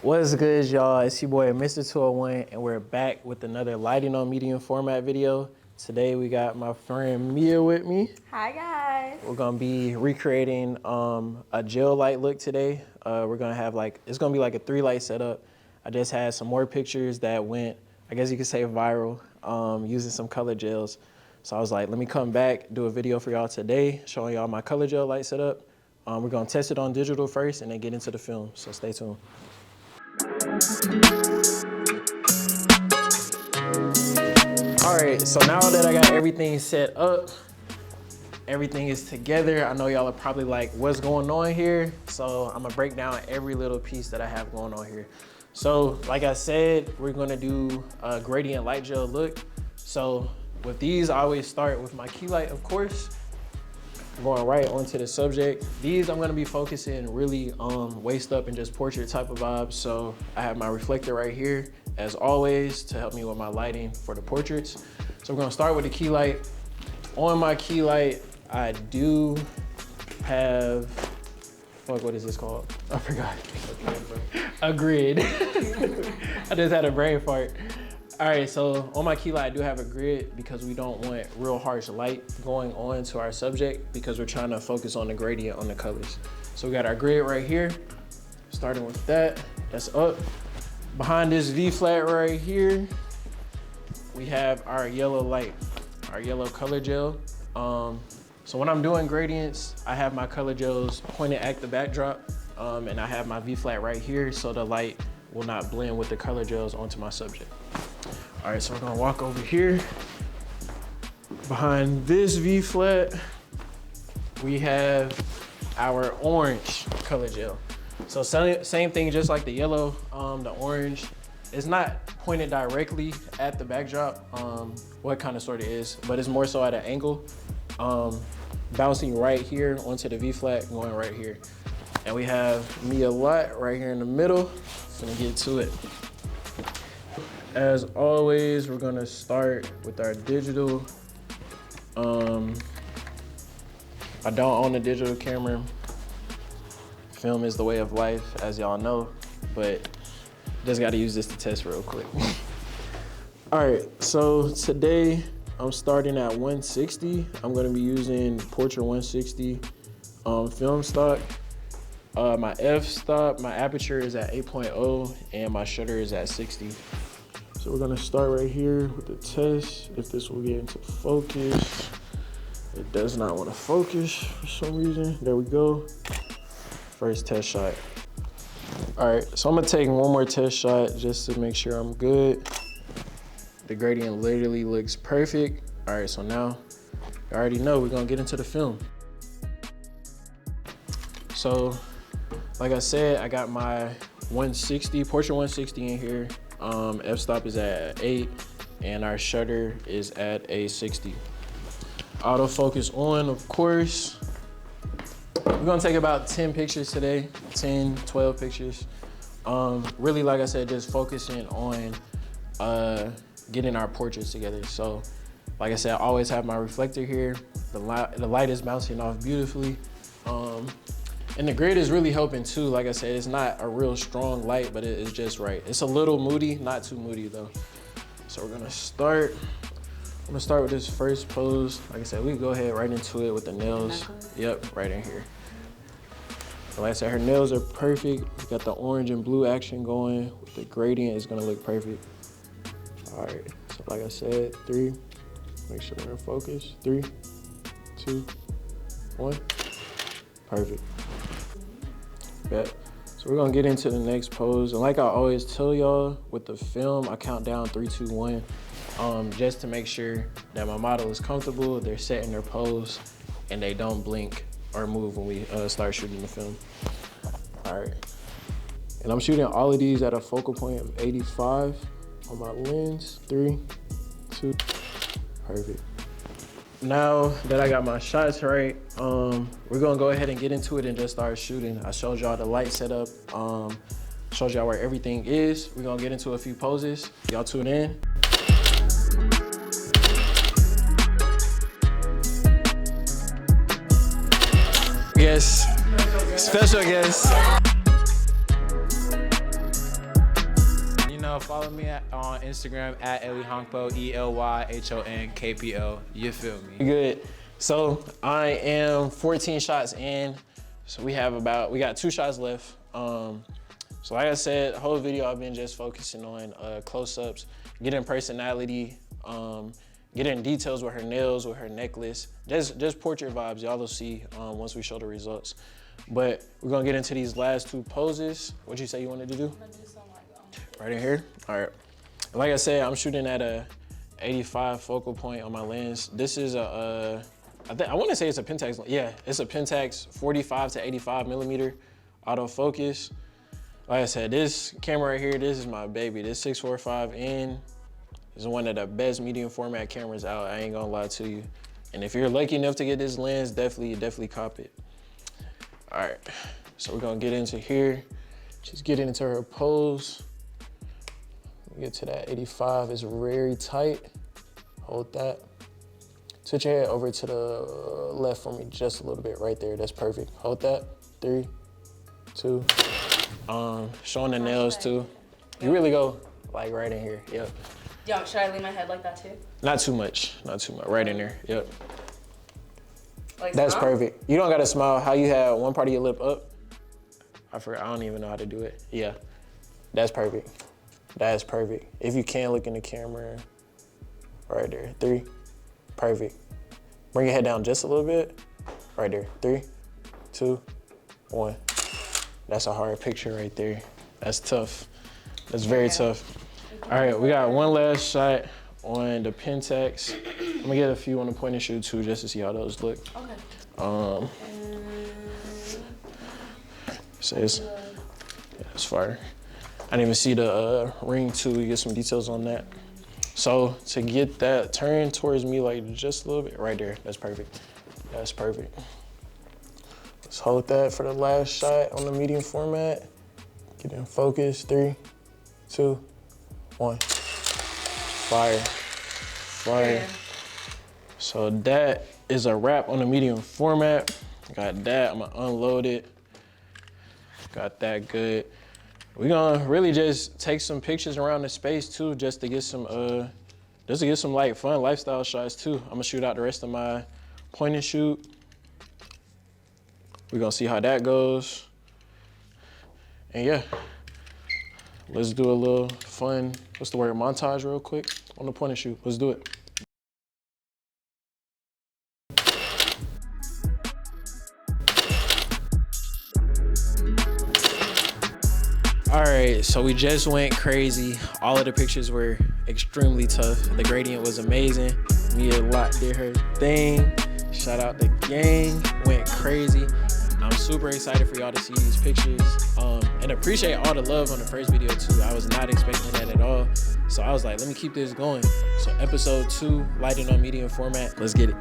What's good, y'all? It's your boy, Mr. 201, and we're back with another lighting on medium format video. Today, we got my friend Mia with me. Hi, guys. We're gonna be recreating a gel light look today. We're gonna have it's gonna be like a 3-light setup. I just had some more pictures that went, I guess you could say viral, using some color gels. So I was like, let me come back, do a video for y'all today, showing y'all my color gel light setup. We're gonna test it on digital first and then get into the film, so stay tuned. All right, so now that I got everything set up, everything is together. I know y'all are probably like, what's going on here? So I'm gonna break down every little piece that I have going on here. So like I said, we're gonna do a gradient light gel look. So with these, I always start with my key light, of course. Going right onto the subject. These I'm gonna be focusing really waist up and just portrait type of vibes. So I have my reflector right here, as always, to help me with my lighting for the portraits. So we're gonna start with the key light. On my key light, I do have, what is this called? I forgot. A grid. I just had a brain fart. All right, so on my key light, I do have a grid because we don't want real harsh light going on to our subject because we're trying to focus on the gradient on the colors. So we got our grid right here, starting with that, that's up. Behind this V flat right here, we have our yellow light, our yellow color gel. So when I'm doing gradients, I have my color gels pointed at the backdrop, and I have my V flat right here so the light will not blend with the color gels onto my subject. All right, so we're gonna walk over here. Behind this V flat, we have our orange color gel. So same thing, just like the yellow, the orange. It's not pointed directly at the backdrop, what kind of sort of is, but it's more so at an angle, bouncing right here onto the V flat, going right here. And we have Mia Lot right here in the middle. Gonna get to it. As always, we're gonna start with our digital. I don't own a digital camera. Film is the way of life, as y'all know, but just gotta use this to test real quick. All right, so today I'm starting at 160. I'm gonna be using Portra 160 film stock. My f-stop, my aperture is at 8.0 and my shutter is at 60. So we're gonna start right here with the test. If this will get into focus. It does not wanna focus for some reason. There we go. First test shot. All right, so I'm gonna take one more test shot just to make sure I'm good. The gradient literally looks perfect. All right, so now you already know we're gonna get into the film. So, like I said, I got my 160, Portra 160 in here. F-stop is at 8 and our shutter is at a 60. Autofocus on, of course. We're gonna take about 10 pictures today, 10, 12 pictures. Really, like I said, just focusing on getting our portraits together. So, like I said, I always have my reflector here. The light is bouncing off beautifully. And the grid is really helping too. Like I said, it's not a real strong light, but it is just right. It's a little moody, not too moody though. So we're gonna start. I'm gonna start with this first pose. Like I said, we can go ahead right into it with the nails. Yep, right in here. So like I said, her nails are perfect. We got the orange and blue action going. The gradient is gonna look perfect. All right, so like I said, 3, make sure we're in focus. 3, 2, 1, perfect. Bet. So we're gonna get into the next pose. And like I always tell y'all, with the film, I count down 3, 2, 1, just to make sure that my model is comfortable, they're set in their pose, and they don't blink or move when we start shooting the film. All right. And I'm shooting all of these at a focal point of 85 on my lens. 3, 2, perfect. Now that I got my shots right, we're gonna go ahead and get into it and just start shooting. I showed y'all the light setup, showed y'all where everything is. We're gonna get into a few poses. Y'all tune in. Yes, special guest. follow me on Instagram at Elyhonkpo, ELYHONKPO. You feel me? Good. So I am 14 shots in. So we got 2 shots left. So like I said, the whole video I've been just focusing on close-ups, getting personality, getting details with her nails, with her necklace, just portrait vibes. Y'all will see once we show the results. But we're gonna get into these last 2 poses. What'd you say you wanted to do? I'm gonna do some like Right in here? All right. Like I said, I'm shooting at a 85 focal point on my lens. This is I wanna say it's a Pentax. Yeah, it's a Pentax 45 to 85 millimeter autofocus. Like I said, this camera right here, this is my baby. This 645N is one of the best medium format cameras out. I ain't gonna lie to you. And if you're lucky enough to get this lens, definitely cop it. All right, so we're gonna get into here. She's getting into her pose. Get to that 85, it's very tight. Hold that. Switch your head over to the left for me just a little bit, right there, that's perfect. Hold that, 3, 2. Showing the nails too. You really go like right in here, yep. Yo, should I lean my head like that too? Not too much, right in there, yep. Like That's smile? perfect. You don't gotta smile. How you have one part of your lip up? I forgot, I don't even know how to do it. Yeah, that's perfect. That's perfect. If you can look in the camera, right there, 3, perfect. Bring your head down just a little bit, right there, 3, 2, 1. That's a hard picture right there. That's tough. That's very tough. All right, we got one last shot on the Pentax. I'm gonna get a few on the point and shoot too, just to see how those look. Okay. Says, yeah, it's fire. I didn't even see the ring too. You get some details on that. So to get that, turn towards me like just a little bit, right there. That's perfect. That's perfect. Let's hold that for the last shot on the medium format. Get in focus, 3, 2, 1. Fire, fire. Yeah. So that is a wrap on the medium format. Got that, I'm gonna unload it. Got that good. We're gonna really just take some pictures around the space too, just to get some like fun lifestyle shots too. I'm gonna shoot out the rest of my point and shoot. We're gonna see how that goes. And yeah, let's do a little fun, what's the word, montage real quick on the point and shoot. Let's do it. All right, so we just went crazy. All of the pictures were extremely tough. The gradient was amazing. Mia Lot did her thing. Shout out the gang, went crazy. I'm super excited for y'all to see these pictures and appreciate all the love on the first video too. I was not expecting that at all. So I was like, let me keep this going. So episode 2, lighting on medium format, let's get it.